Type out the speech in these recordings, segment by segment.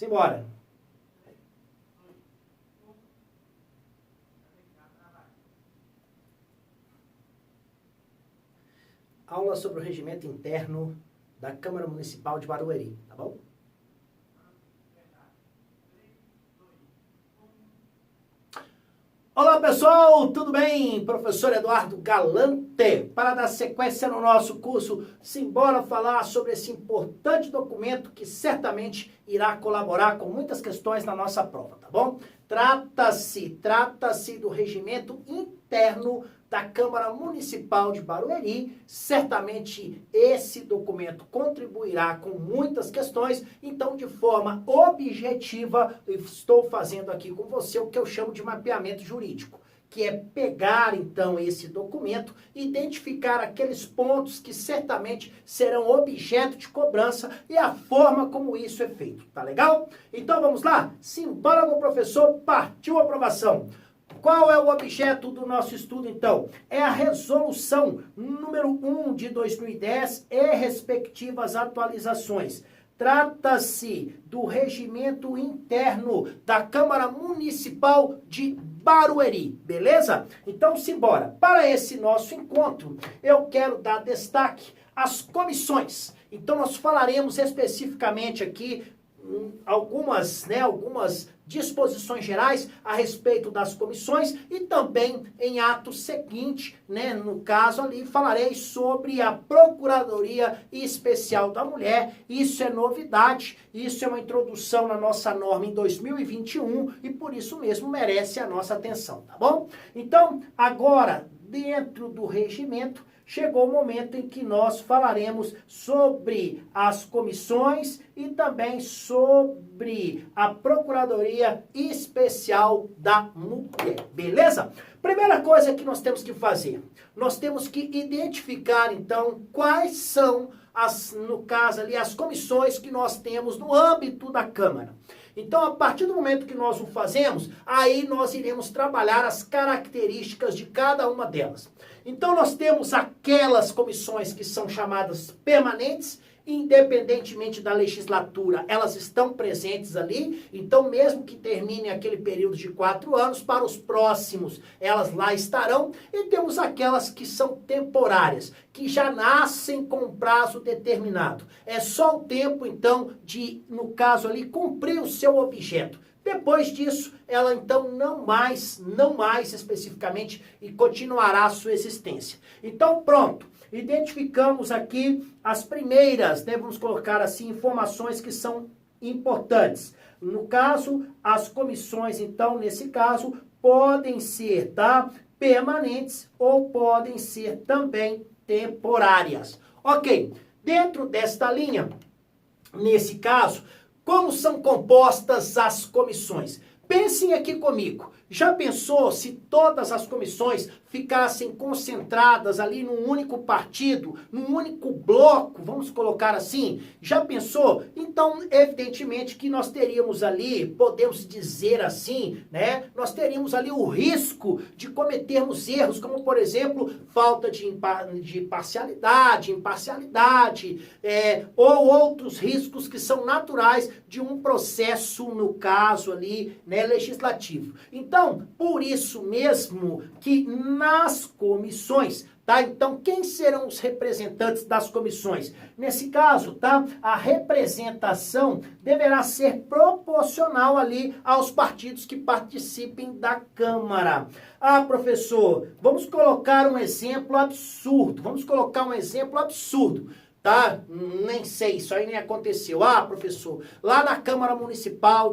Simbora. Aula sobre o regimento interno da Câmara Municipal de Barueri, tá bom? Olá pessoal, tudo bem? Professor Eduardo Galante, para dar sequência no nosso curso, simbora falar sobre esse importante documento que certamente irá colaborar com muitas questões na nossa prova, tá bom? Trata-se do regimento interno da Câmara Municipal de Barueri. Certamente esse documento contribuirá com muitas questões, então de forma objetiva estou fazendo aqui com você o que eu chamo de mapeamento jurídico, que é pegar então esse documento, identificar aqueles pontos que certamente serão objeto de cobrança e a forma como isso é feito, tá legal? Então vamos lá? Simbora, meu professor, partiu a aprovação. Qual é o objeto do nosso estudo, então? É a resolução número 1 de 2010 e respectivas atualizações. Trata-se do regimento interno da Câmara Municipal de Barueri, beleza? Então, simbora. Para esse nosso encontro, eu quero dar destaque às comissões. Então, nós falaremos especificamente aqui algumas disposições gerais a respeito das comissões e também em ato seguinte, no caso ali, falarei sobre a Procuradoria Especial da Mulher. Isso é novidade, isso é uma introdução na nossa norma em 2021 e por isso mesmo merece a nossa atenção, tá bom? Então, agora, dentro do regimento, chegou o momento em que nós falaremos sobre as comissões e também sobre a Procuradoria Especial da Mulher, beleza? Primeira coisa que nós temos que fazer, nós temos que identificar, então, quais são, no caso ali, as comissões que nós temos no âmbito da Câmara. Então, a partir do momento que nós o fazemos, aí nós iremos trabalhar as características de cada uma delas. Então, nós temos aquelas comissões que são chamadas permanentes, independentemente da legislatura, elas estão presentes ali, então mesmo que termine aquele período de 4 anos, para os próximos elas lá estarão, e temos aquelas que são temporárias, que já nascem com prazo determinado. É só o tempo, então, de, no caso ali, cumprir o seu objeto. Depois disso, ela então não mais especificamente, e continuará a sua existência. Então, pronto. Identificamos aqui as primeiras, vamos colocar assim, informações que são importantes. No caso, as comissões, então, nesse caso, podem ser, permanentes ou podem ser também temporárias. Ok, dentro desta linha, nesse caso, como são compostas as comissões? Pensem aqui comigo. Já pensou se todas as comissões ficassem concentradas ali num único partido, num único bloco, vamos colocar assim? Já pensou? Então, evidentemente que nós teríamos ali, podemos dizer assim, nós teríamos ali o risco de cometermos erros, como por exemplo, falta de imparcialidade, ou outros riscos que são naturais de um processo, no caso ali, legislativo. Então, por isso mesmo que nas comissões, Então, quem serão os representantes das comissões? Nesse caso, a representação deverá ser proporcional ali aos partidos que participem da Câmara. Ah, professor, vamos colocar um exemplo absurdo. Nem sei, isso aí nem aconteceu. Ah, professor, lá na Câmara Municipal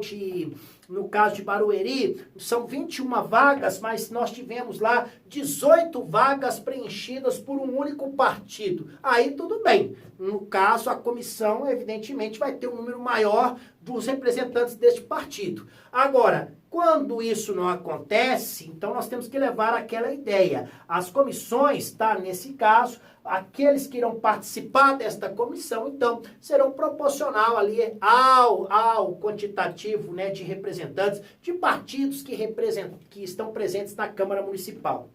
no caso de Barueri, são 21 vagas, mas nós tivemos lá 18 vagas preenchidas por um único partido. Aí tudo bem. No caso, a comissão, evidentemente, vai ter um número maior dos representantes deste partido. Agora, quando isso não acontece, então nós temos que levar aquela ideia. As comissões, nesse caso, aqueles que irão participar desta comissão, então, serão proporcional ali ao quantitativo, de representantes de partidos que estão presentes na Câmara Municipal.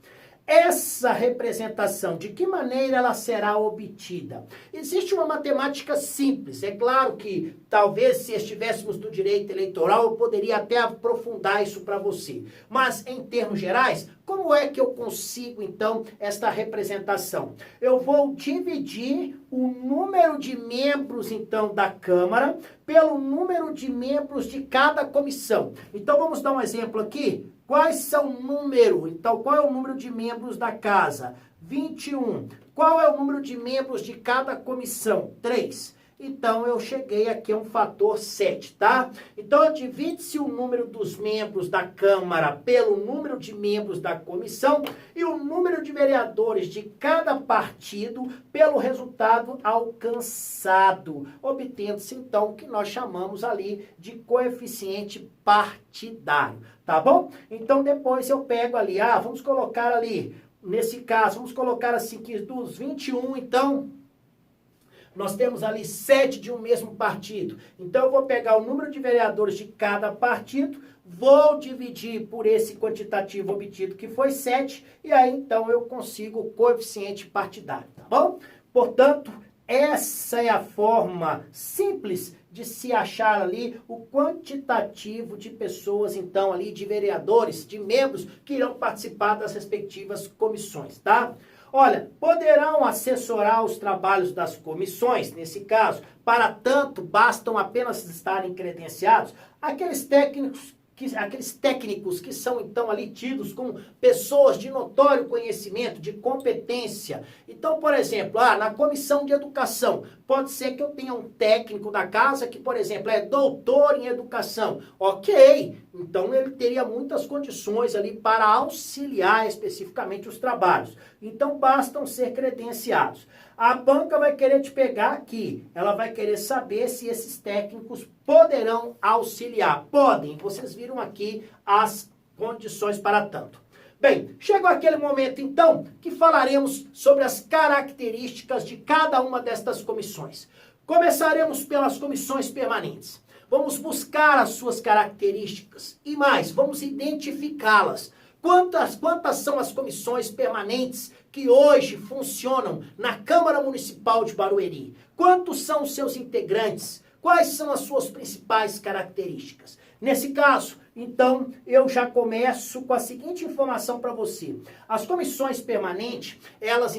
essa representação, de que maneira ela será obtida? Existe uma matemática simples. É claro que, talvez, se estivéssemos no direito eleitoral, eu poderia até aprofundar isso para você. Mas, em termos gerais, como é que eu consigo, então, esta representação? Eu vou dividir o número de membros, então, da Câmara pelo número de membros de cada comissão. Então, vamos dar um exemplo aqui. Quais são o número? Então, qual é o número de membros da casa? 21. Qual é o número de membros de cada comissão? 3. Então, eu cheguei aqui a um fator 7, tá? Então, divide-se o número dos membros da Câmara pelo número de membros da comissão e o número de vereadores de cada partido pelo resultado alcançado, obtendo-se, então, o que nós chamamos ali de coeficiente partidário, tá bom? Então, depois eu pego ali, vamos colocar ali, nesse caso, vamos colocar assim que dos 21, então, nós temos ali 7 de um mesmo partido. Então, eu vou pegar o número de vereadores de cada partido, vou dividir por esse quantitativo obtido, que foi 7, e aí, então, eu consigo o coeficiente partidário, tá bom? Portanto, essa é a forma simples de se achar ali o quantitativo de pessoas, então, ali, de vereadores, de membros que irão participar das respectivas comissões, tá? Olha, poderão assessorar os trabalhos das comissões, nesse caso, para tanto, bastam apenas estarem credenciados aqueles técnicos que são, então, ali tidos como pessoas de notório conhecimento, de competência. Então, por exemplo, na comissão de educação, pode ser que eu tenha um técnico da casa que, por exemplo, é doutor em educação. Ok, então ele teria muitas condições ali para auxiliar especificamente os trabalhos. Então, bastam ser credenciados. A banca vai querer te pegar aqui, ela vai querer saber se esses técnicos poderão auxiliar. Podem, vocês viram aqui as condições para tanto. Bem, chegou aquele momento então que falaremos sobre as características de cada uma destas comissões. Começaremos pelas comissões permanentes. Vamos buscar as suas características e mais, vamos identificá-las. Quantas são as comissões permanentes que hoje funcionam na Câmara Municipal de Barueri? Quantos são os seus integrantes? Quais são as suas principais características? Nesse caso, então, eu já começo com a seguinte informação para você. As comissões permanentes, elas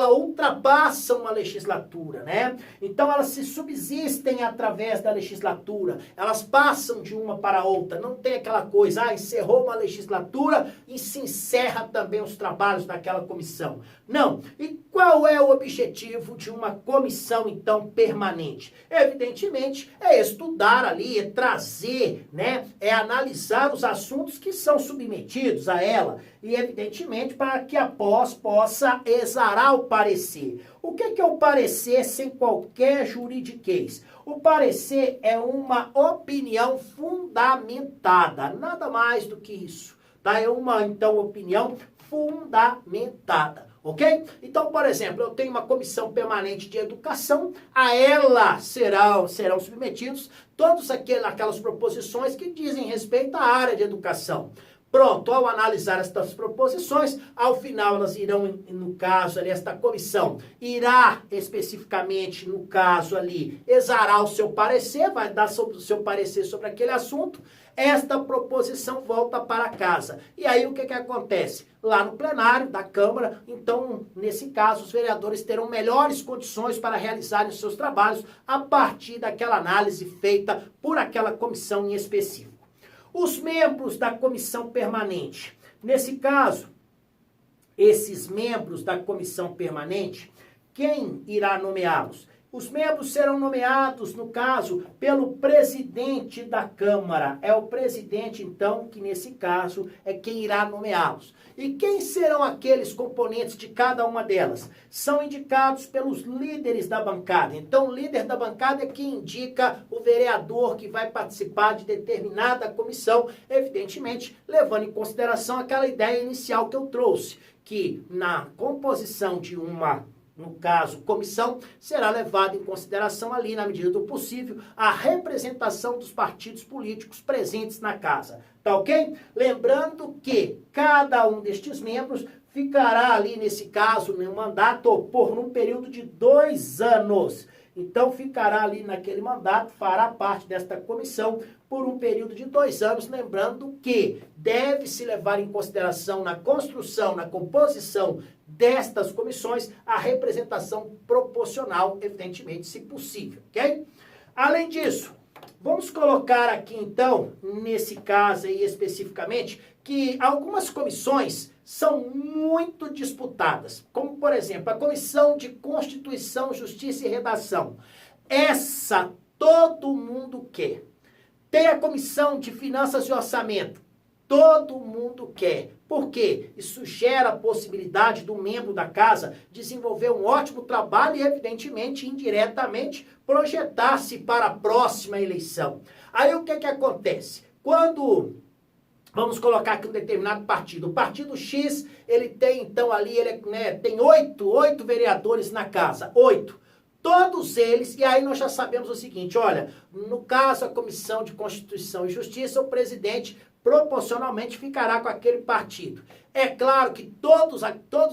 ultrapassam a legislatura, né? Então, elas se subsistem através da legislatura. Elas passam de uma para outra. Não tem aquela coisa, encerrou uma legislatura e se encerra também os trabalhos daquela comissão. Não. E qual é o objetivo de uma comissão, então, permanente? Evidentemente, é estudar ali, é trazer, né? É analisar os assuntos que são submetidos a ela e, evidentemente, para que após possa exarar o parecer. O que é o parecer sem qualquer juridiquês? O parecer é uma opinião fundamentada, nada mais do que isso, tá? É uma, então, opinião fundamentada. Ok? Então, por exemplo, eu tenho uma comissão permanente de educação, a ela serão submetidos todas aquelas proposições que dizem respeito à área de educação. Pronto, ao analisar estas proposições, ao final elas irão, no caso ali, esta comissão irá especificamente, no caso ali, exarar o seu parecer, vai dar o seu parecer sobre aquele assunto, esta proposição volta para casa. E aí o que acontece? Lá no plenário da Câmara, então, nesse caso, os vereadores terão melhores condições para realizarem os seus trabalhos a partir daquela análise feita por aquela comissão em específico. Os membros da comissão permanente. Nesse caso, esses membros da comissão permanente, quem irá nomeá-los? Os membros serão nomeados, no caso, pelo presidente da Câmara. É o presidente, então, que nesse caso é quem irá nomeá-los. E quem serão aqueles componentes de cada uma delas? São indicados pelos líderes da bancada. Então, o líder da bancada é quem indica o vereador que vai participar de determinada comissão, evidentemente, levando em consideração aquela ideia inicial que eu trouxe, que na composição de uma no caso, comissão, será levado em consideração ali, na medida do possível, a representação dos partidos políticos presentes na casa. Tá ok? Lembrando que cada um destes membros ficará ali, nesse caso, no mandato por um período de 2 anos. Então, ficará ali naquele mandato, fará parte desta comissão por um período de 2 anos, lembrando que deve-se levar em consideração na construção, na composição destas comissões, a representação proporcional, evidentemente, se possível, ok? Além disso, vamos colocar aqui, então, nesse caso aí especificamente, que algumas comissões são muito disputadas, como, por exemplo, a Comissão de Constituição, Justiça e Redação. Essa todo mundo quer. Tem a Comissão de Finanças e Orçamento. Todo mundo quer. Por quê? Isso gera a possibilidade do membro da casa desenvolver um ótimo trabalho e, evidentemente, indiretamente, projetar-se para a próxima eleição. Aí o que acontece? Quando... Vamos colocar aqui um determinado partido. O partido X, ele tem, então, ali, tem 8 vereadores na casa. 8. Todos eles, e aí nós já sabemos o seguinte, olha, no caso, a Comissão de Constituição e Justiça, o presidente proporcionalmente ficará com aquele partido. É claro que todos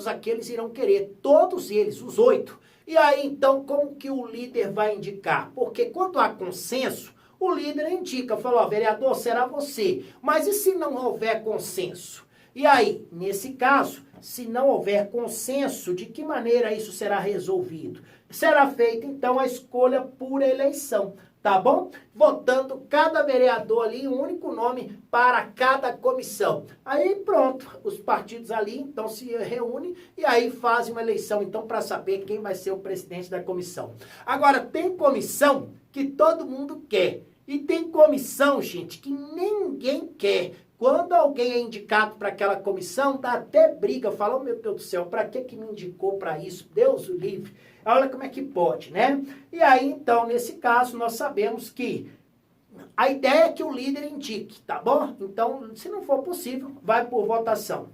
aqueles irão querer, todos eles, os 8. E aí, então, como que o líder vai indicar? Porque quando há consenso, o líder indica, fala, ó, vereador, será você. Mas e se não houver consenso? E aí, nesse caso, se não houver consenso, de que maneira isso será resolvido? Será feita, então, a escolha por eleição, tá bom? Votando cada vereador ali, um único nome para cada comissão. Aí, pronto, os partidos ali, então, se reúnem e aí fazem uma eleição, então, para saber quem vai ser o presidente da comissão. Agora, tem comissão que todo mundo quer. E tem comissão, gente, que ninguém quer. Quando alguém é indicado para aquela comissão, dá até briga. Fala, oh, meu Deus do céu, para que me indicou para isso? Deus o livre. Olha como é que pode, né? E aí, então, nesse caso, nós sabemos que a ideia é que o líder indique, tá bom? Então, se não for possível, vai por votação.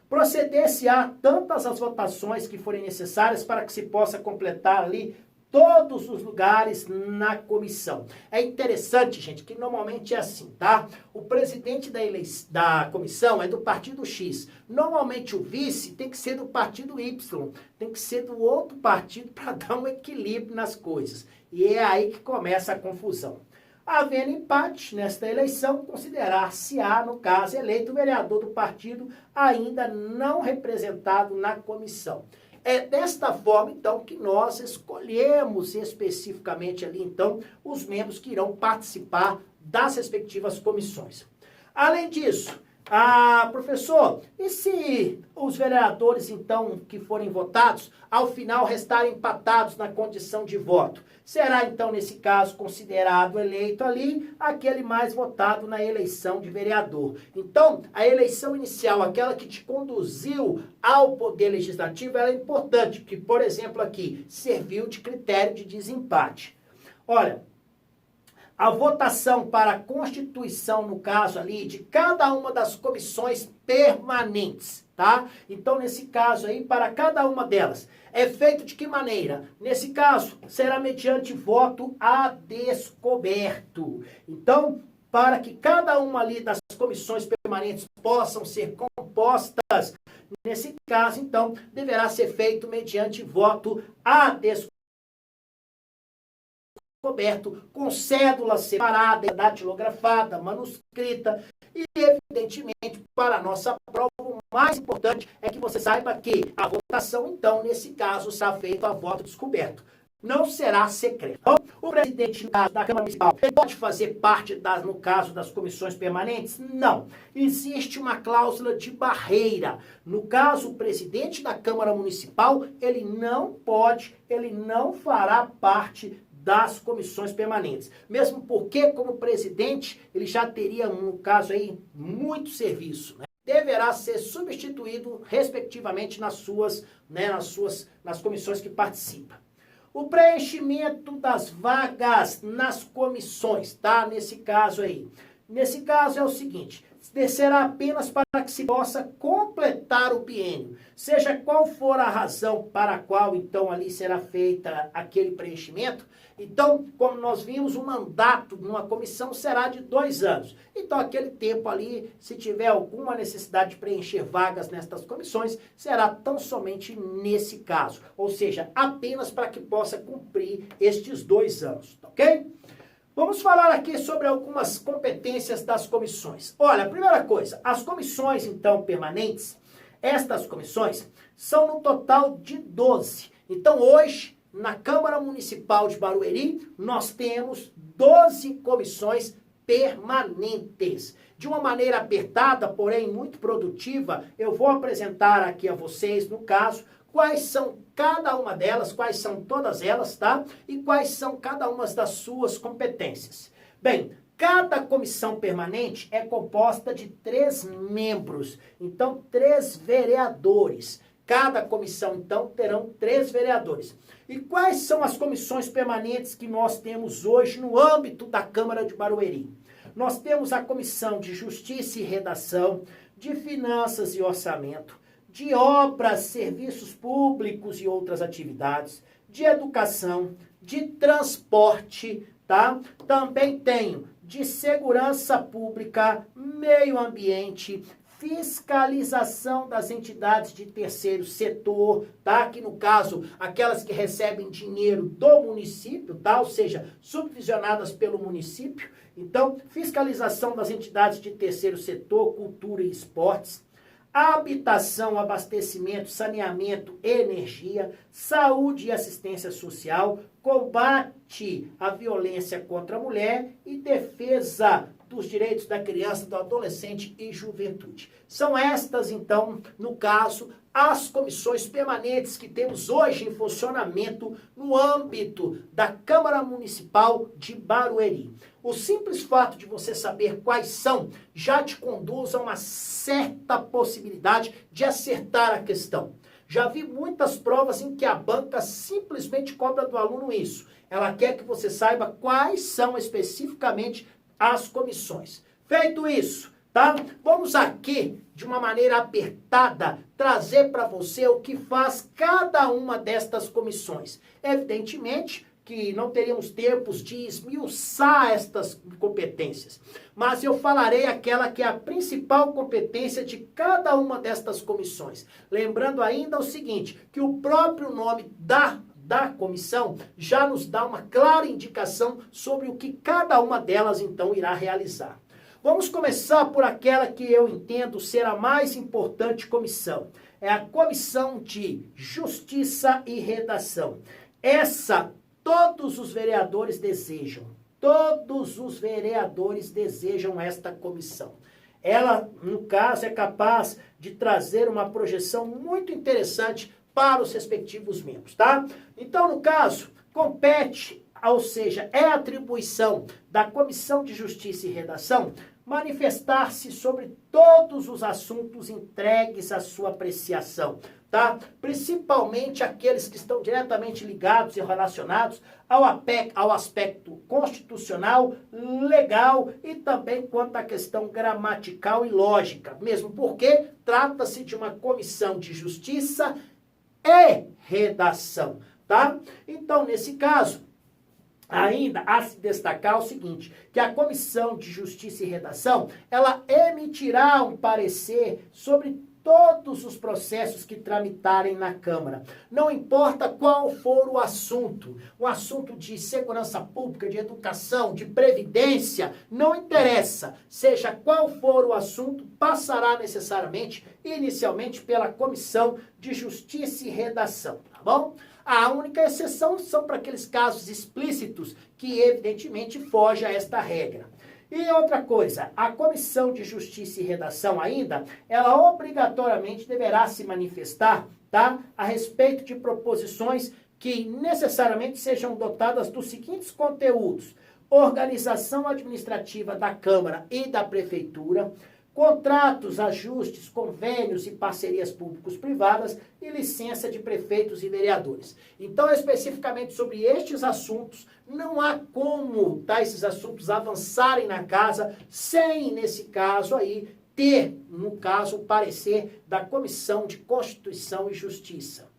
Proceder-se-á tantas as votações que forem necessárias para que se possa completar ali todos os lugares na comissão. É interessante, gente, que normalmente é assim, tá? O presidente da comissão é do partido X. Normalmente o vice tem que ser do partido Y, tem que ser do outro partido para dar um equilíbrio nas coisas. E é aí que começa a confusão. Havendo empate nesta eleição, considerar-se-á, no caso, eleito o vereador do partido ainda não representado na comissão. É desta forma, então, que nós escolhemos especificamente ali, então, os membros que irão participar das respectivas comissões. Além disso, professor, e se os vereadores, então, que forem votados, ao final restarem empatados na condição de voto? Será, então, nesse caso, considerado eleito ali aquele mais votado na eleição de vereador. Então, a eleição inicial, aquela que te conduziu ao poder legislativo, ela é importante, porque, por exemplo, aqui, serviu de critério de desempate. Olha, a votação para a constituição, no caso ali, de cada uma das comissões permanentes, tá? Então, nesse caso aí, para cada uma delas, é feito de que maneira? Nesse caso, será mediante voto a descoberto. Então, para que cada uma ali das comissões permanentes possam ser compostas, nesse caso, então, deverá ser feito mediante voto a descoberto, com cédula separada, datilografada, manuscrita, e evidentemente, para a nossa prova, o mais importante é que você saiba que a votação, então, nesse caso, será feita a voto descoberto. Não será secreto. O presidente, no caso da Câmara Municipal, ele pode fazer parte, no caso das comissões permanentes? Não. Existe uma cláusula de barreira. No caso, o presidente da Câmara Municipal, ele não pode, ele não fará parte das comissões permanentes. Mesmo porque, como presidente, ele já teria, no caso aí, muito serviço, né? Deverá ser substituído, respectivamente, nas comissões que participa. O preenchimento das vagas nas comissões, tá? Nesse caso aí. Nesse caso é o seguinte, será apenas para que se possa completar o biênio. Seja qual for a razão para a qual, então, ali será feita aquele preenchimento. Então, como nós vimos, o mandato numa comissão será de 2 anos. Então, aquele tempo ali, se tiver alguma necessidade de preencher vagas nestas comissões, será tão somente nesse caso. Ou seja, apenas para que possa cumprir estes 2 anos, ok? Vamos falar aqui sobre algumas competências das comissões. Olha, a primeira coisa, as comissões, então, permanentes, estas comissões são no total de 12. Então, hoje, na Câmara Municipal de Barueri, nós temos 12 comissões permanentes. De uma maneira apertada, porém muito produtiva, eu vou apresentar aqui a vocês, no caso, quais são cada uma delas, quais são todas elas, tá? E quais são cada uma das suas competências. Bem, cada comissão permanente é composta de 3 membros, então 3 vereadores. Cada comissão, então, terão 3 vereadores. E quais são as comissões permanentes que nós temos hoje no âmbito da Câmara de Barueri? Nós temos a Comissão de Justiça e Redação, de Finanças e Orçamento, de Obras, Serviços Públicos e outras atividades, de Educação, de Transporte, tá? Também tenho de Segurança Pública, Meio Ambiente, fiscalização das entidades de terceiro setor, tá? Que no caso, aquelas que recebem dinheiro do município, tá? Ou seja, subvisionadas pelo município. Então, fiscalização das entidades de terceiro setor, cultura e esportes, habitação, abastecimento, saneamento, energia, saúde e assistência social, combate à violência contra a mulher e defesa dos direitos da criança, do adolescente e juventude. São estas, então, no caso, as comissões permanentes que temos hoje em funcionamento no âmbito da Câmara Municipal de Barueri. O simples fato de você saber quais são já te conduz a uma certa possibilidade de acertar a questão. Já vi muitas provas em que a banca simplesmente cobra do aluno isso. Ela quer que você saiba quais são especificamente as comissões. Feito isso, tá? Vamos aqui, de uma maneira apertada, trazer para você o que faz cada uma destas comissões. Evidentemente que não teríamos tempos de esmiuçar estas competências, mas eu falarei aquela que é a principal competência de cada uma destas comissões. Lembrando ainda o seguinte, que o próprio nome da comissão já nos dá uma clara indicação sobre o que cada uma delas, então, irá realizar. Vamos começar por aquela que eu entendo ser a mais importante comissão. É a Comissão de Justiça e Redação. Essa, todos os vereadores desejam. Todos os vereadores desejam esta comissão. Ela, no caso, é capaz de trazer uma projeção muito interessante para os respectivos membros, tá? Então, no caso, compete, ou seja, é atribuição da Comissão de Justiça e Redação manifestar-se sobre todos os assuntos entregues à sua apreciação, tá? Principalmente aqueles que estão diretamente ligados e relacionados ao aspecto constitucional, legal e também quanto à questão gramatical e lógica, mesmo porque trata-se de uma comissão de justiça e redação, tá? Então, nesse caso, ainda há se destacar o seguinte, que a Comissão de Justiça e Redação, ela emitirá um parecer sobre todos os processos que tramitarem na Câmara. Não importa qual for o assunto de segurança pública, de educação, de previdência, não interessa. Seja qual for o assunto, passará necessariamente, inicialmente, pela Comissão de Justiça e Redação, tá bom? A única exceção são para aqueles casos explícitos que, evidentemente, fogem a esta regra. E outra coisa, a Comissão de Justiça e Redação ainda, ela obrigatoriamente deverá se manifestar, tá, a respeito de proposições que necessariamente sejam dotadas dos seguintes conteúdos: organização administrativa da Câmara e da Prefeitura, contratos, ajustes, convênios e parcerias públicos-privadas e licença de prefeitos e vereadores. Então, especificamente sobre estes assuntos, não há como esses assuntos avançarem na casa sem, nesse caso aí, ter, no caso, o parecer da Comissão de Constituição e Justiça.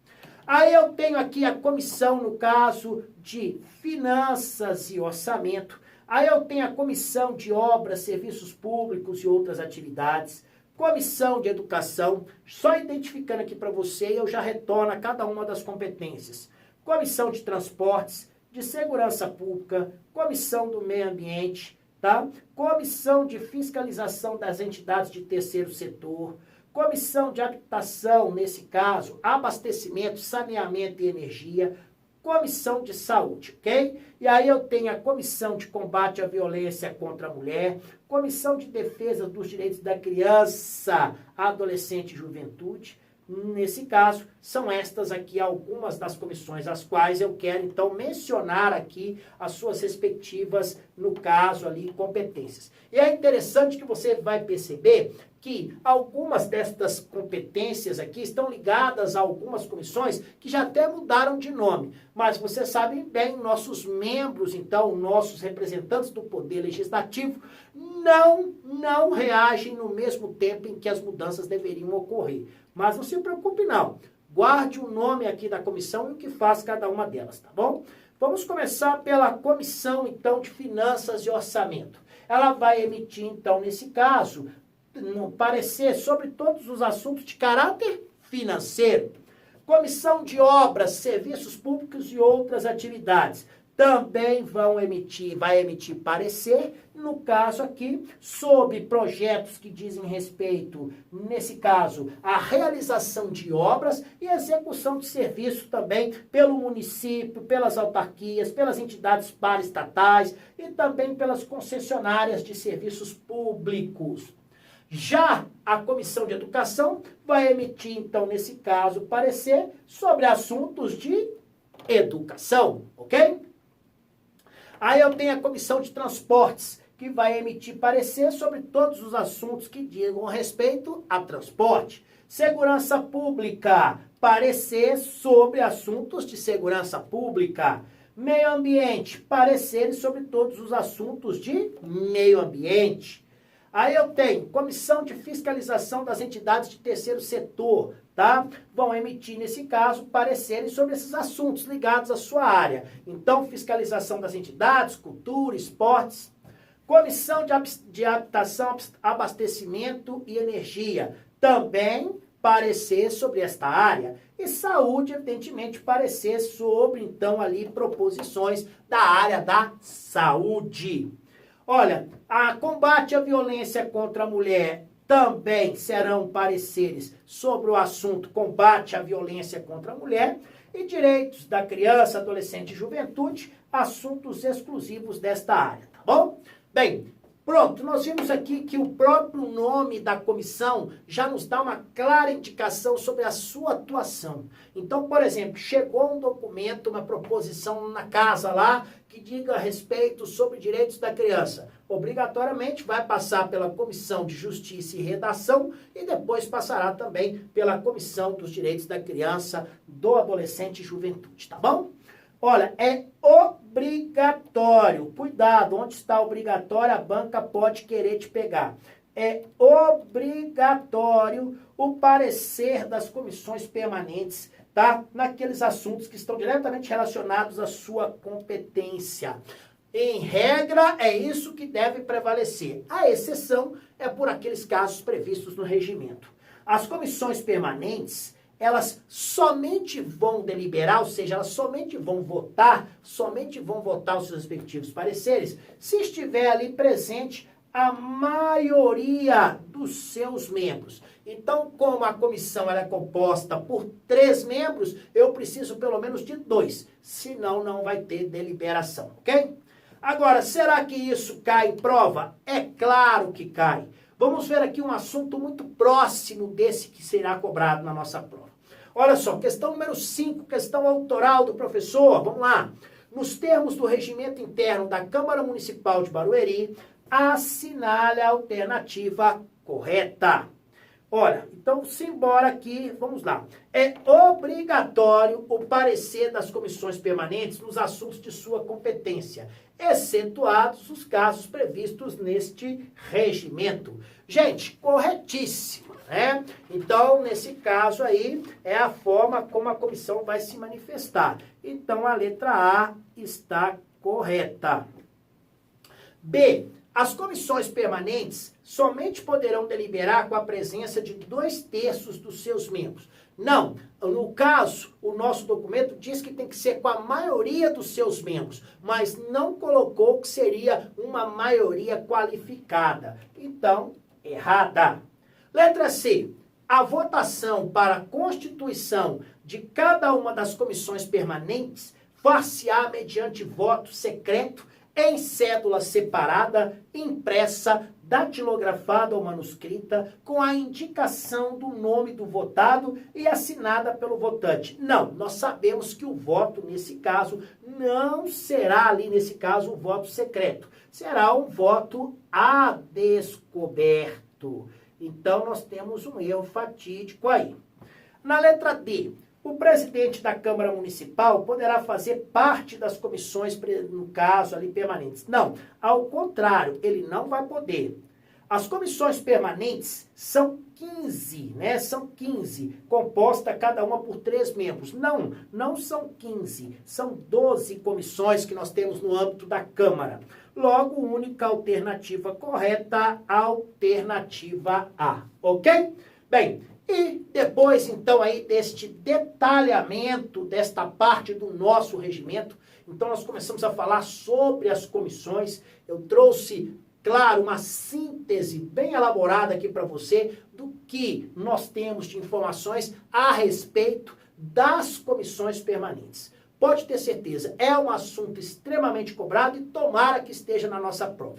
Aí eu tenho aqui a comissão, no caso, de Finanças e Orçamento. Aí eu tenho a Comissão de Obras, Serviços Públicos e outras atividades. Comissão de Educação. Só identificando aqui para você, eu já retorno a cada uma das competências. Comissão de Transportes, de Segurança Pública, Comissão do Meio Ambiente, tá? Comissão de Fiscalização das Entidades de Terceiro Setor, Comissão de Habitação, nesse caso, Abastecimento, Saneamento e Energia, Comissão de Saúde, ok? E aí eu tenho a Comissão de Combate à Violência contra a Mulher, Comissão de Defesa dos Direitos da Criança, Adolescente e Juventude. Nesse caso, são estas aqui algumas das comissões as quais eu quero, então, mencionar aqui as suas respectivas, no caso ali, competências. E é interessante que você vai perceber que algumas destas competências aqui estão ligadas a algumas comissões que já até mudaram de nome. Mas você sabe bem, nossos membros, então, nossos representantes do Poder Legislativo, não reagem no mesmo tempo em que as mudanças deveriam ocorrer. Mas não se preocupe não, guarde o nome aqui da comissão e o que faz cada uma delas, tá bom? Vamos começar pela Comissão, então, de Finanças e Orçamento. Ela vai emitir, então, nesse caso, um parecer sobre todos os assuntos de caráter financeiro. Comissão de Obras, Serviços Públicos e outras atividades. Também vai emitir parecer, no caso aqui, sobre projetos que dizem respeito, nesse caso, à realização de obras e execução de serviços também pelo município, pelas autarquias, pelas entidades paraestatais e também pelas concessionárias de serviços públicos. Já a Comissão de Educação vai emitir, então, nesse caso, parecer sobre assuntos de educação, ok? Aí eu tenho a Comissão de Transportes, que vai emitir parecer sobre todos os assuntos que digam respeito a transporte. Segurança Pública, parecer sobre assuntos de segurança pública. Meio Ambiente, pareceres sobre todos os assuntos de meio ambiente. Aí eu tenho Comissão de Fiscalização das Entidades de Terceiro Setor, tá? Vão emitir, nesse caso, pareceres sobre esses assuntos ligados à sua área. Então, fiscalização das entidades, cultura, esportes. Comissão de Habitação, Abastecimento e Energia. Também parecer sobre esta área. E saúde, evidentemente, parecer sobre, então, ali, proposições da área da saúde. Olha, a combate à violência contra a mulher também serão pareceres sobre o assunto combate à violência contra a mulher e direitos da criança, adolescente e juventude, assuntos exclusivos desta área, tá bom? Bem, pronto, nós vimos aqui que o próprio nome da comissão já nos dá uma clara indicação sobre a sua atuação. Então, por exemplo, chegou um documento, uma proposição na casa lá, que diga a respeito sobre direitos da criança. Obrigatoriamente vai passar pela Comissão de Justiça e Redação e depois passará também pela Comissão dos Direitos da Criança, do Adolescente e Juventude, tá bom? Olha, é obrigatório. Cuidado, onde está obrigatório, a banca pode querer te pegar. É obrigatório o parecer das comissões permanentes, tá? Naqueles assuntos que estão diretamente relacionados à sua competência. Em regra, é isso que deve prevalecer. A exceção é por aqueles casos previstos no regimento. As comissões permanentes, elas somente vão deliberar, ou seja, elas somente vão votar os seus respectivos pareceres, se estiver ali presente a maioria dos seus membros. Então, como a comissão ela é composta por 3 membros, eu preciso pelo menos de 2, senão não vai ter deliberação, ok? Agora, será que isso cai em prova? É claro que cai. Vamos ver aqui um assunto muito próximo desse que será cobrado na nossa prova. Olha só, questão número 5, questão autoral do professor. Vamos lá. Nos termos do regimento interno da Câmara Municipal de Barueri, assinale a alternativa correta. Olha, então simbora aqui, vamos lá. É obrigatório o parecer das comissões permanentes nos assuntos de sua competência, excetuados os casos previstos neste regimento. Gente, corretíssimo, né? Então, nesse caso aí, é a forma como a comissão vai se manifestar. Então, a letra A está correta. B. As comissões permanentes somente poderão deliberar com a presença de 2/3 dos seus membros. Não, no caso, o nosso documento diz que tem que ser com a maioria dos seus membros, mas não colocou que seria uma maioria qualificada. Então, errada. Letra C. A votação para a constituição de cada uma das comissões permanentes far-se-á mediante voto secreto em cédula separada, impressa, datilografada ou manuscrita, com a indicação do nome do votado e assinada pelo votante. Não, nós sabemos que o voto, nesse caso, não será ali, nesse caso, o voto secreto. Será um voto a descoberto. Então, nós temos um erro fatídico aí. Na letra D, o presidente da Câmara Municipal poderá fazer parte das comissões, no caso ali, permanentes. Não, ao contrário, ele não vai poder. As comissões permanentes são 15, né? São 15, composta cada uma por 3 membros. Não, não são 15, são 12 comissões que nós temos no âmbito da Câmara. Logo, única alternativa correta, alternativa A, ok? Bem, e depois, então, aí deste detalhamento desta parte do nosso regimento, então nós começamos a falar sobre as comissões. Eu trouxe, claro, uma síntese bem elaborada aqui para você do que nós temos de informações a respeito das comissões permanentes. Pode ter certeza, é um assunto extremamente cobrado e tomara que esteja na nossa prova.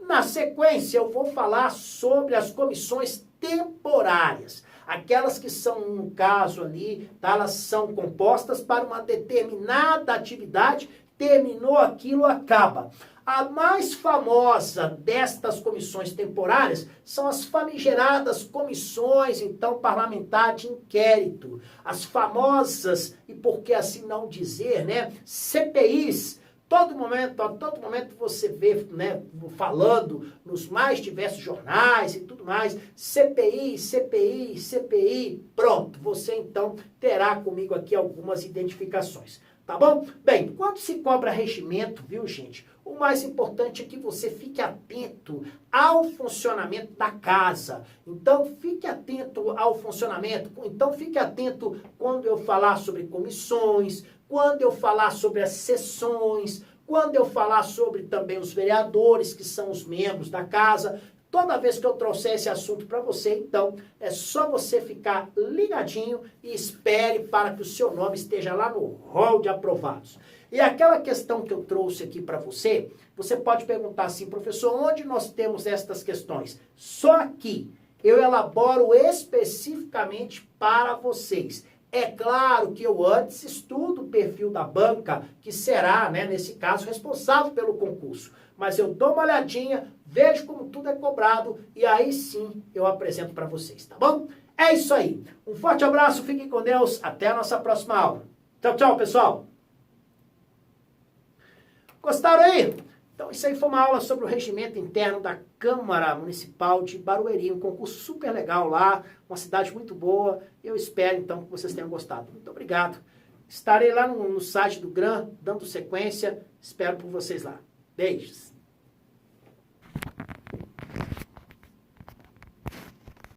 Na sequência, eu vou falar sobre as comissões temporárias. Aquelas que são, no caso ali, tá, elas são compostas para uma determinada atividade, terminou aquilo, acaba. A mais famosa destas comissões temporárias são as famigeradas comissões, então, parlamentar de inquérito. As famosas, e por que assim não dizer, né, CPIs. A todo momento você vê, né, falando nos mais diversos jornais e tudo mais, CPI, CPI, CPI, pronto, você então terá comigo aqui algumas identificações, tá bom? Bem, quando se cobra regimento, viu, gente, o mais importante é que você fique atento ao funcionamento da casa. Então, fique atento ao funcionamento. Então, fique atento quando eu falar sobre comissões, quando eu falar sobre as sessões, quando eu falar sobre também os vereadores, que são os membros da casa. Toda vez que eu trouxer esse assunto para você, então, é só você ficar ligadinho e espere para que o seu nome esteja lá no rol de aprovados. E aquela questão que eu trouxe aqui para você, você pode perguntar assim, professor, onde nós temos estas questões? Só aqui. Eu elaboro especificamente para vocês. É claro que eu antes estudo o perfil da banca, que será, né, nesse caso, responsável pelo concurso. Mas eu dou uma olhadinha, vejo como tudo é cobrado e aí sim eu apresento para vocês, tá bom? É isso aí. Um forte abraço, fiquem com Deus, até a nossa próxima aula. Tchau, tchau, pessoal. Gostaram aí? Então, isso aí foi uma aula sobre o regimento interno da Câmara Municipal de Barueri, um concurso super legal lá, uma cidade muito boa. Eu espero, então, que vocês tenham gostado. Muito obrigado. Estarei lá no site do GRAM, dando sequência. Espero por vocês lá. Beijos.